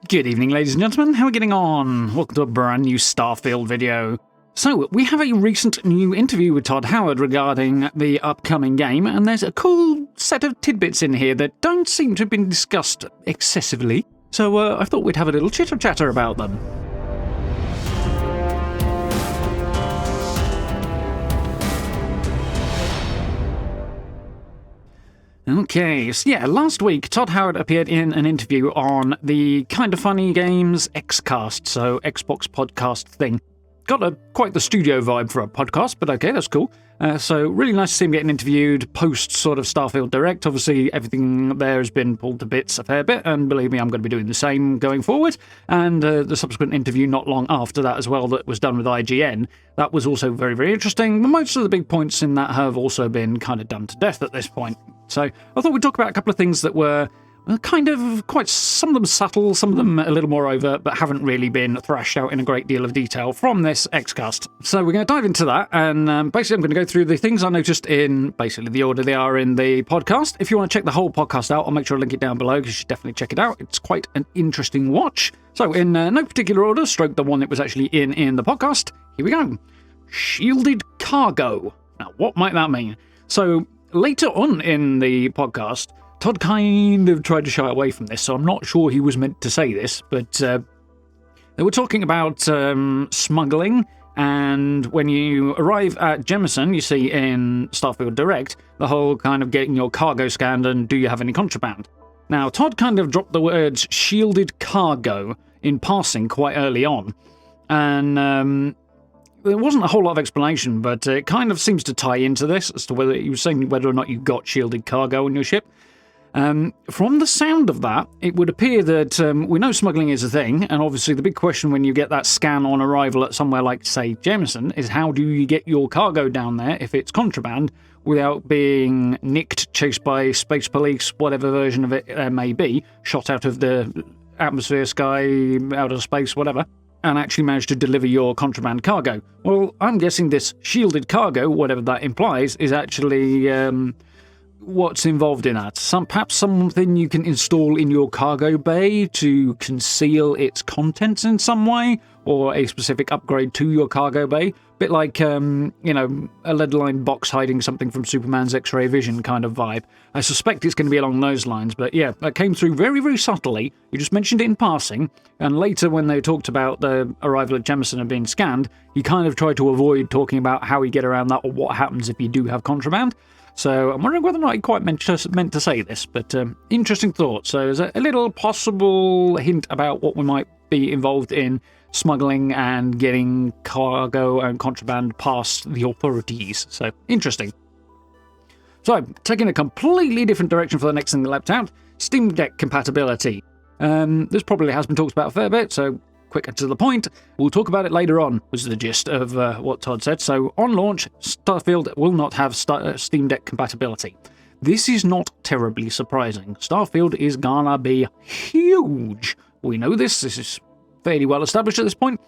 Good evening, ladies and gentlemen. How are we getting on? Welcome to a brand new Starfield video. So, we have a recent new interview with Todd Howard regarding the upcoming game, and there's a cool set of tidbits in here that don't seem to have been discussed excessively. So, I thought we'd have a little chitter-chatter about them. Okay, so yeah, last week Todd Howard appeared in an interview on the Kinda Funny Games Xcast, so Xbox podcast thing. Got quite the studio vibe for a podcast, but okay, that's cool. So really nice to see him getting interviewed post sort of Starfield Direct. Obviously, everything there has been pulled to bits a fair bit, and believe me, I'm going to be doing the same going forward. And the subsequent interview not long after that as well that was done with IGN, that was also very, very interesting. But most of the big points in that have also been kind of done to death at this point. So I thought we'd talk about a couple of things that were kind of quite, some of them subtle, some of them a little more overt, but haven't really been thrashed out in a great deal of detail from this Xcast. So we're going to dive into that, and basically I'm going to go through the things I noticed in basically the order they are in the podcast. If you want to check the whole podcast out, I'll make sure I link it down below, because you should definitely check it out. It's quite an interesting watch. So in no particular order, stroke the one it was actually in the podcast, here we go. Shielded cargo. Now, what might that mean? So later on in the podcast, Todd kind of tried to shy away from this, so I'm not sure he was meant to say this, but they were talking about smuggling, and when you arrive at Jemison, you see in Starfield Direct, the whole kind of getting your cargo scanned and do you have any contraband. Now, Todd kind of dropped the words shielded cargo in passing quite early on, and there wasn't a whole lot of explanation, but it kind of seems to tie into this as to whether he was saying whether or not you got shielded cargo on your ship. From the sound of that, it would appear that we know smuggling is a thing, and obviously the big question when you get that scan on arrival at somewhere like, say, Jemison, is how do you get your cargo down there, if it's contraband, without being nicked, chased by space police, whatever version of it there may be, shot out of the atmosphere, sky, out of space, whatever, and actually manage to deliver your contraband cargo. Well, I'm guessing this shielded cargo, whatever that implies, is actually what's involved in that. Perhaps something you can install in your cargo bay to conceal its contents in some way, or a specific upgrade to your cargo bay. Bit like, a lead-lined box hiding something from Superman's X-ray vision kind of vibe. I suspect it's going to be along those lines, but yeah, that came through very, very subtly. You just mentioned it in passing, and later when they talked about the arrival at Jemison and being scanned, you kind of tried to avoid talking about how you get around that or what happens if you do have contraband. So I'm wondering whether or not he quite meant to say this, but interesting thought. So there's a little possible hint about what we might be involved in smuggling and getting cargo and contraband past the authorities. So interesting. So taking a completely different direction for the next thing that leapt out, Steam Deck compatibility. This probably has been talked about a fair bit, so quick and to the point. We'll talk about it later on, was the gist of what Todd said. So on launch, Starfield will not have Steam Deck compatibility. This is not terribly surprising. Starfield is gonna be huge. We know this. This is fairly well established at this point.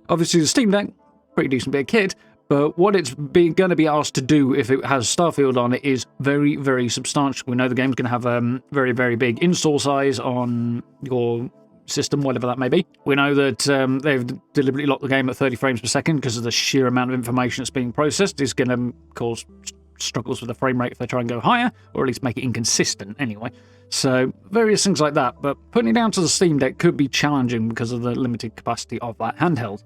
Obviously, the Steam Deck, pretty decent bit of kit, but what it's going to be asked to do if it has Starfield on it is very, very substantial. We know the game's going to have a very, very big install size on your system, whatever that may be. We know that they've deliberately locked the game at 30 frames per second because of the sheer amount of information that's being processed is going to cause struggles with the frame rate if they try and go higher, or at least make it inconsistent anyway. So various things like that, but putting it down to the Steam Deck could be challenging because of the limited capacity of that handheld.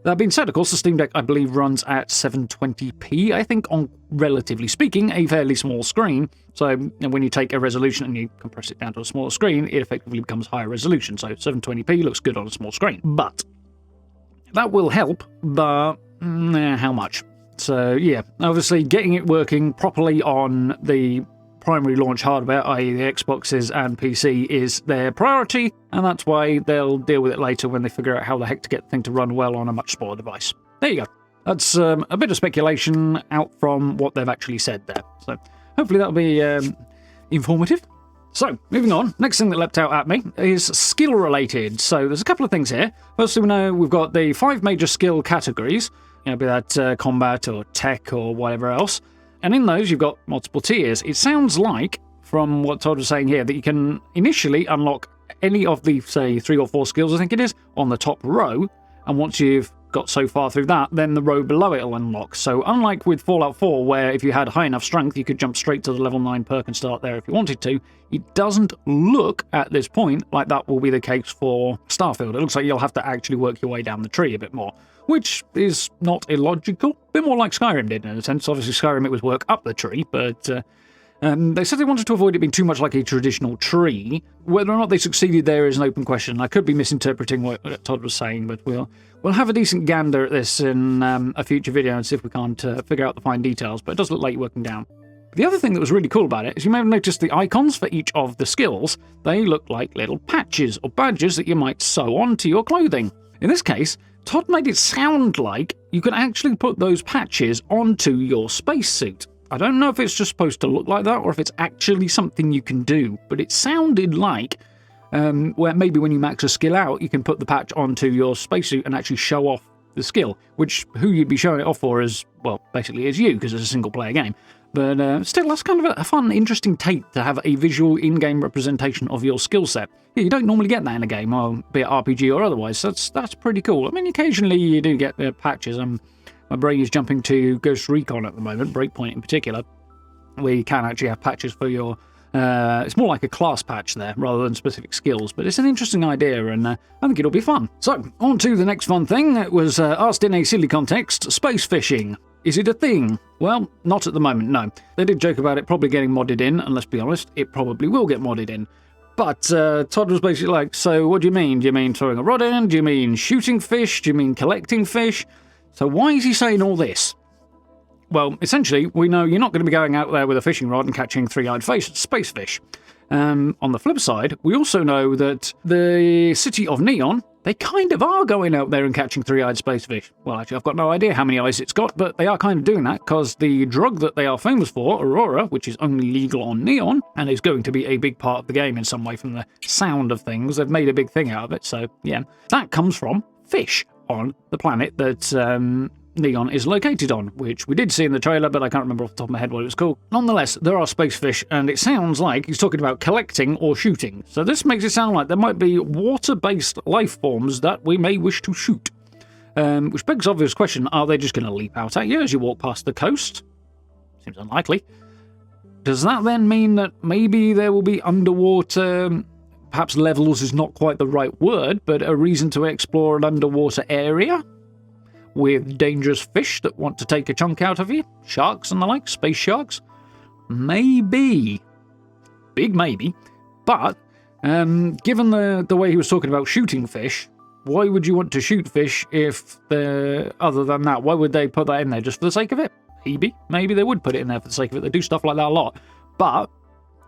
That being said, of course, the Steam Deck, I believe, runs at 720p, I think, on, relatively speaking, a fairly small screen. So when you take a resolution and you compress it down to a smaller screen, it effectively becomes higher resolution. So 720p looks good on a small screen. But that will help, but how much? So yeah, obviously getting it working properly on the primary launch hardware, i.e. the Xboxes and PC, is their priority, and that's why they'll deal with it later when they figure out how the heck to get the thing to run well on a much smaller device. There you go. That's a bit of speculation out from what they've actually said there. So hopefully that'll be informative. So, moving on, next thing that leapt out at me is skill-related. So there's a couple of things here. Firstly, we know we've got the 5 major skill categories, be that combat or tech or whatever else. And in those, you've got multiple tiers. It sounds like, from what Todd was saying here, that you can initially unlock any of the, say, 3 or 4 skills, I think it is, on the top row, and once you've got so far through that, then the row below it will unlock. So unlike with Fallout 4, where if you had high enough strength, you could jump straight to the level 9 perk and start there if you wanted to, it doesn't look, at this point, like that will be the case for Starfield. It looks like you'll have to actually work your way down the tree a bit more, which is not illogical. A bit more like Skyrim did, in a sense. Obviously, Skyrim, it was work up the tree, but they said they wanted to avoid it being too much like a traditional tree. Whether or not they succeeded there is an open question. I could be misinterpreting what Todd was saying, but we'll have a decent gander at this in a future video and see if we can't figure out the fine details, but it does look like you're working down. The other thing that was really cool about it is you may have noticed the icons for each of the skills. They look like little patches or badges that you might sew onto your clothing. In this case, Todd made it sound like you could actually put those patches onto your spacesuit. I don't know if it's just supposed to look like that or if it's actually something you can do, but it sounded like where maybe when you max a skill out, you can put the patch onto your spacesuit and actually show off the skill, which who you'd be showing it off for is, well, basically is you, because it's a single-player game. But still, that's kind of a fun, interesting take to have a visual in-game representation of your skill set. Yeah, you don't normally get that in a game, or be it RPG or otherwise, so that's pretty cool. I mean, occasionally you do get patches. My brain is jumping to Ghost Recon at the moment, Breakpoint in particular, where you can actually have patches for your... it's more like a class patch there, rather than specific skills, but it's an interesting idea, and I think it'll be fun. So, on to the next fun thing. It was asked in a silly context, space fishing. Is it a thing? Well, not at the moment, no. They did joke about it probably getting modded in, and let's be honest, it probably will get modded in. But Todd was basically like, so what do you mean? Do you mean throwing a rod in? Do you mean shooting fish? Do you mean collecting fish? So why is he saying all this? Well, essentially, we know you're not going to be going out there with a fishing rod and catching three-eyed space fish. On the flip side, we also know that the city of Neon, they kind of are going out there and catching three-eyed space fish. Well, actually, I've got no idea how many eyes it's got, but they are kind of doing that because the drug that they are famous for, Aurora, which is only legal on Neon, and is going to be a big part of the game in some way from the sound of things, they've made a big thing out of it, so yeah. That comes from fish on the planet that Neon is located on, which we did see in the trailer, but I can't remember off the top of my head what it was called. Nonetheless, there are space fish, and it sounds like he's talking about collecting or shooting. So this makes it sound like there might be water-based life forms that we may wish to shoot. Which begs the obvious question, are they just going to leap out at you as you walk past the coast? Seems unlikely. Does that then mean that maybe there will be underwater... Perhaps levels is not quite the right word, but a reason to explore an underwater area? With dangerous fish that want to take a chunk out of you? Sharks and the like? Space sharks? Maybe. Big maybe. But, given the way he was talking about shooting fish, why would you want to shoot fish if other than that? Why would they put that in there? Just for the sake of it? Maybe they would put it in there for the sake of it. They do stuff like that a lot. But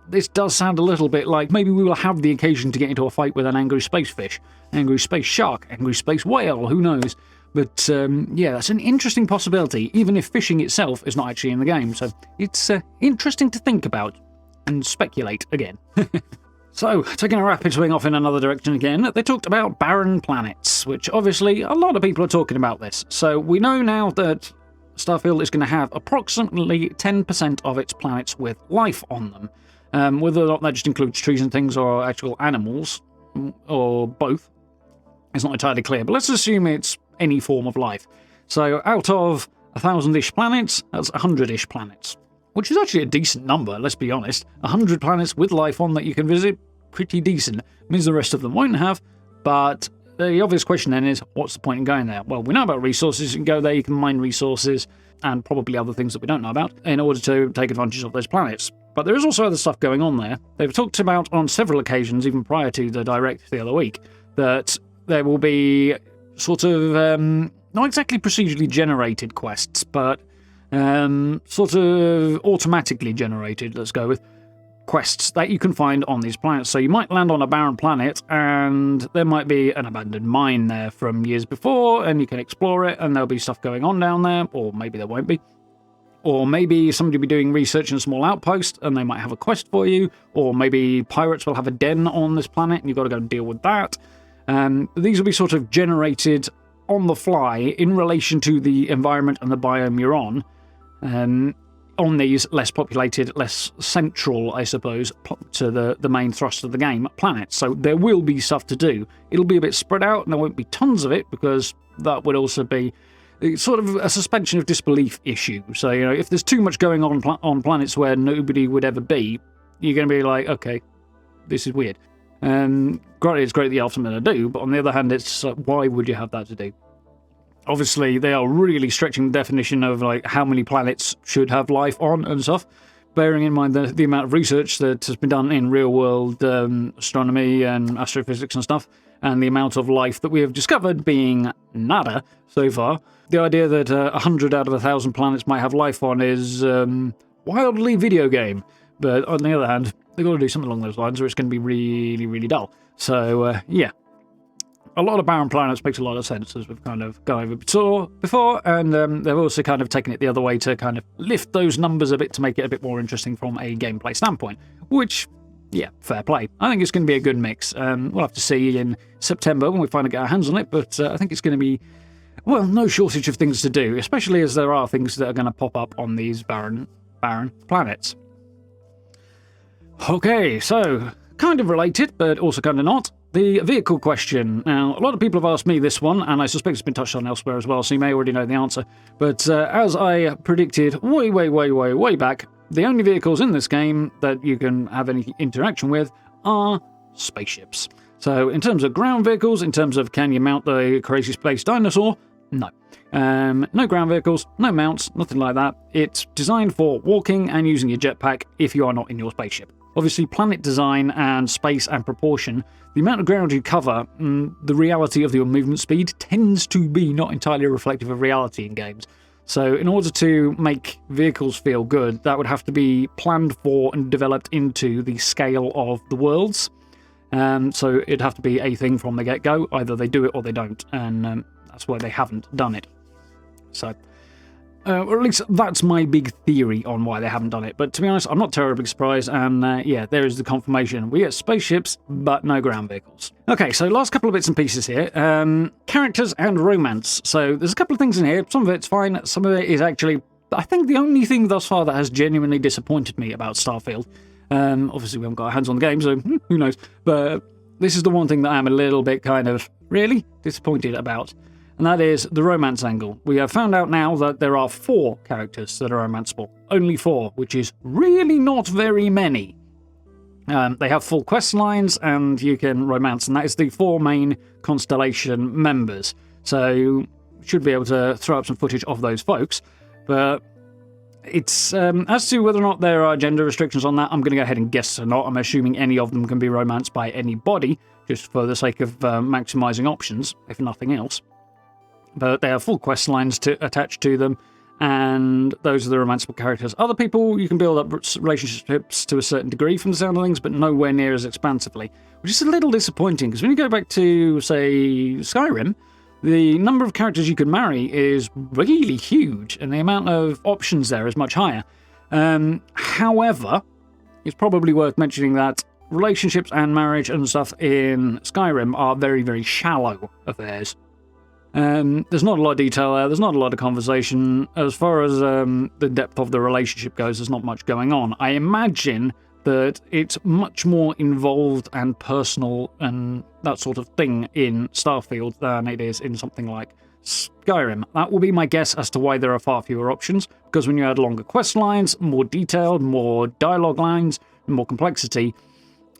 this does sound a little bit like maybe we will have the occasion to get into a fight with an angry space fish, angry space shark, angry space whale, who knows? But yeah, that's an interesting possibility, even if fishing itself is not actually in the game. So it's interesting to think about and speculate again. So, taking a rapid swing off in another direction again, they talked about barren planets, which obviously a lot of people are talking about this. So we know now that Starfield is going to have approximately 10% of its planets with life on them. Whether or not that just includes trees and things or actual animals, or both, it's not entirely clear. But let's assume it's any form of life. So out of 1,000-ish planets, that's 100-ish planets. Which is actually a decent number, let's be honest. 100 planets with life on that you can visit, pretty decent. Means the rest of them won't have, but the obvious question then is, what's the point in going there? Well, we know about resources, you can go there, you can mine resources, and probably other things that we don't know about, in order to take advantage of those planets. But there is also other stuff going on there. They've talked about on several occasions, even prior to the Direct the other week, that there will be sort of, not exactly procedurally generated quests, but sort of automatically generated, let's go with, quests that you can find on these planets. So you might land on a barren planet, and there might be an abandoned mine there from years before, and you can explore it, and there'll be stuff going on down there, or maybe there won't be. Or maybe somebody will be doing research in a small outpost, and they might have a quest for you, or maybe pirates will have a den on this planet, and you've got to go deal with that. These will be sort of generated on the fly in relation to the environment and the biome you're on. on these less populated, less central, I suppose, to the main thrust of the game, planets. So there will be stuff to do. It'll be a bit spread out, and there won't be tons of it, because that would also be sort of a suspension of disbelief issue. So, if there's too much going on planets where nobody would ever be, you're going to be like, okay, this is weird. Granted, it's great that you have something to do, but on the other hand, it's why would you have that to do? Obviously, they are really stretching the definition of how many planets should have life on and stuff, bearing in mind the amount of research that has been done in real-world astronomy and astrophysics and stuff, and the amount of life that we have discovered being nada so far. The idea that 100 out of 1,000 planets might have life on is wildly video game. But on the other hand, they've got to do something along those lines or it's going to be really, really dull. So, yeah. A lot of barren planets makes a lot of sense, as we've kind of gone over before, and they've also kind of taken it the other way to kind of lift those numbers a bit to make it a bit more interesting from a gameplay standpoint, which, yeah, fair play. I think it's going to be a good mix. We'll have to see in September when we finally get our hands on it, but I think it's going to be, well, no shortage of things to do, especially as there are things that are going to pop up on these barren planets. Okay, so, kind of related, but also kind of not. The vehicle question. Now, a lot of people have asked me this one, and I suspect it's been touched on elsewhere as well, so you may already know the answer. But as I predicted way back, the only vehicles in this game that you can have any interaction with are spaceships. So, in terms of ground vehicles, in terms of can you mount the crazy space dinosaur, no. No ground vehicles, no mounts, nothing like that. It's designed for walking and using your jetpack if you are not in your spaceship. Obviously, planet design and space and proportion, the amount of ground you cover, the reality of your movement speed tends to be not entirely reflective of reality in games. So in order to make vehicles feel good, that would have to be planned for and developed into the scale of the worlds. So it'd have to be a thing from the get-go. Either they do it or they don't, and that's why they haven't done it. So... or at least that's my big theory on why they haven't done it. But to be honest, I'm not terribly surprised, and yeah, there is the confirmation. We get spaceships, but no ground vehicles. Okay, so last couple of bits and pieces here. Characters and romance. So there's a couple of things in here. Some of it's fine, some of it is actually, I think, the only thing thus far that has genuinely disappointed me about Starfield. Obviously, we haven't got our hands on the game, so who knows. But this is the one thing that I'm a little bit kind of really disappointed about. And that is the romance angle. We have found out now that there are 4 characters that are romanceable. Only 4, which is really not very many. They have full quest lines, and you can romance, and that is the 4 main Constellation members. So you should be able to throw up some footage of those folks. But it's as to whether or not there are gender restrictions on that, I'm going to go ahead and guess or not. I'm assuming any of them can be romanced by anybody, just for the sake of maximising options, if nothing else. But they have full quest lines attached to them, and those are the romanceable characters. Other people, you can build up relationships to a certain degree from the sound of things, but nowhere near as expansively, which is a little disappointing, because when you go back to, say, Skyrim, the number of characters you can marry is really huge, and the amount of options there is much higher. However, it's probably worth mentioning that relationships and marriage and stuff in Skyrim are very, very shallow affairs. There's not a lot of detail there, there's not a lot of conversation. As far as the depth of the relationship goes, there's not much going on. I imagine that it's much more involved and personal and that sort of thing in Starfield than it is in something like Skyrim. That will be my guess as to why there are far fewer options, because when you add longer quest lines, more detailed, more dialogue lines, and more complexity,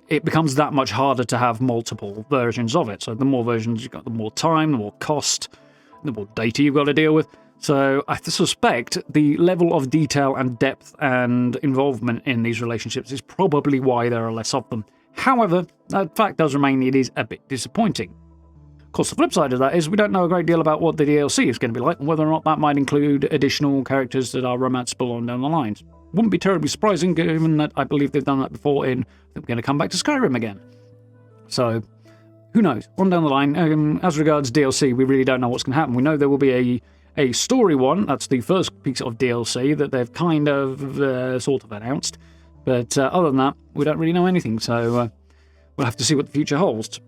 it becomes that much harder to have multiple versions of it. So the more versions you've got, the more time, the more cost, the more data you've got to deal with. So I suspect the level of detail and depth and involvement in these relationships is probably why there are less of them. However, that fact does remain, it is a bit disappointing. Of course, the flip side of that is we don't know a great deal about what the DLC is going to be like, and whether or not that might include additional characters that are romanceable on down the lines. Wouldn't be terribly surprising, given that I believe they've done that before in We're going to come back to Skyrim again. So, who knows? On down the line, as regards DLC, we really don't know what's going to happen. We know there will be a story one. That's the first piece of DLC that they've kind of sort of announced. But other than that, we don't really know anything. So we'll have to see what the future holds.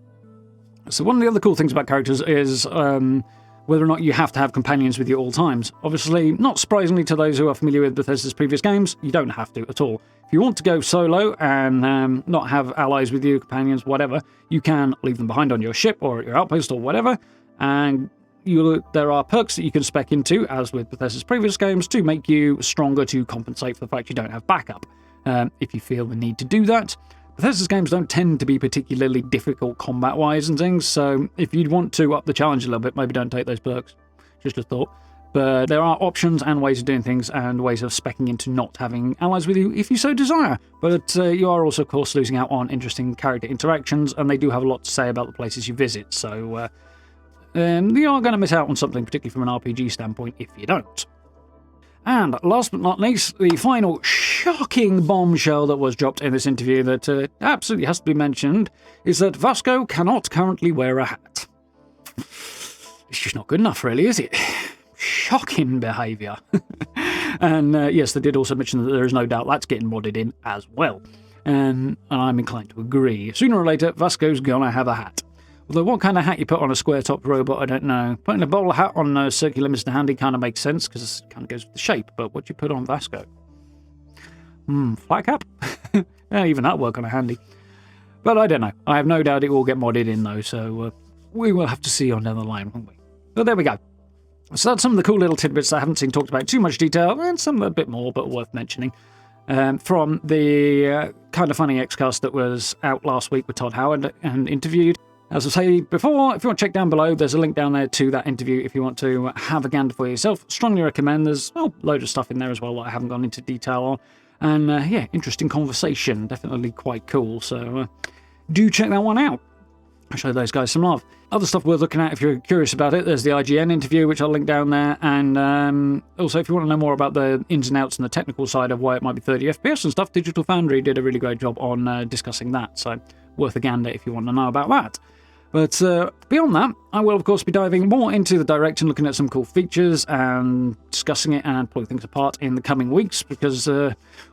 So one of the other cool things about characters is, well, whether or not you have to have companions with you at all times. Obviously, not surprisingly to those who are familiar with Bethesda's previous games, you don't have to at all. If you want to go solo and not have allies with you, companions, whatever, you can leave them behind on your ship or at your outpost or whatever, and there are perks that you can spec into, as with Bethesda's previous games, to make you stronger to compensate for the fact you don't have backup, if you feel the need to do that. Bethesda's games don't tend to be particularly difficult combat-wise and things, so if you'd want to up the challenge a little bit, maybe don't take those perks. Just a thought. But there are options and ways of doing things and ways of speccing into not having allies with you if you so desire. But you are also, of course, losing out on interesting character interactions, and they do have a lot to say about the places you visit, so you are going to miss out on something, particularly from an RPG standpoint, if you don't. And last but not least, the final shocking bombshell that was dropped in this interview that absolutely has to be mentioned is that Vasco cannot currently wear a hat. It's just not good enough, really, is it? Shocking behaviour. And yes, they did also mention that there is no doubt that's getting modded in as well. And I'm inclined to agree. Sooner or later, Vasco's gonna have a hat. Although what kind of hat you put on a square-topped robot, I don't know. Putting a bowler hat on a circular Mr. Handy kind of makes sense, because it kind of goes with the shape, but what do you put on Vasco? Flat cap? Yeah, even that work on a Handy. But I don't know. I have no doubt it will get modded in, though, so we will have to see on down the line, won't we? But there we go. So that's some of the cool little tidbits that I haven't seen talked about in too much detail, and some a bit more, but worth mentioning. From the kind of funny Xcast that was out last week with Todd Howard and interviewed. As I say before, if you want to check down below, there's a link down there to that interview if you want to have a gander for yourself. Strongly recommend. There's a load of stuff in there as well that I haven't gone into detail on. And yeah, interesting conversation. Definitely quite cool. So do check that one out. I'll show those guys some love. Other stuff worth looking at if you're curious about it, there's the IGN interview, which I'll link down there. And also, if you want to know more about the ins and outs and the technical side of why it might be 30 FPS and stuff, Digital Foundry did a really great job on discussing that. So worth a gander if you want to know about that. But beyond that, I will, of course, be diving more into the Direct and looking at some cool features and discussing it and pulling things apart in the coming weeks, because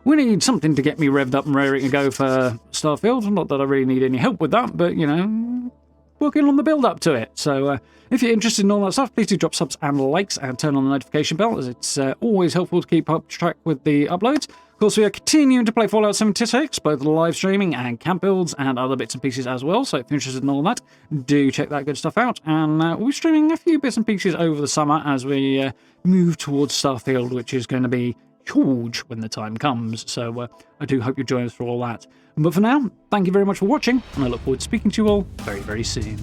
we need something to get me revved up and raring to go for Starfield. Not that I really need any help with that, but, you know, working on the build-up to it. So if you're interested in all that stuff, please do drop subs and likes and turn on the notification bell, as it's always helpful to keep up track with the uploads. Of course, we are continuing to play Fallout 76, both live streaming and camp builds and other bits and pieces as well. So if you're interested in all that, do check that good stuff out. And we'll be streaming a few bits and pieces over the summer as we move towards Starfield, which is going to be huge when the time comes. So I do hope you join us for all that. But for now, thank you very much for watching, and I look forward to speaking to you all very, very soon.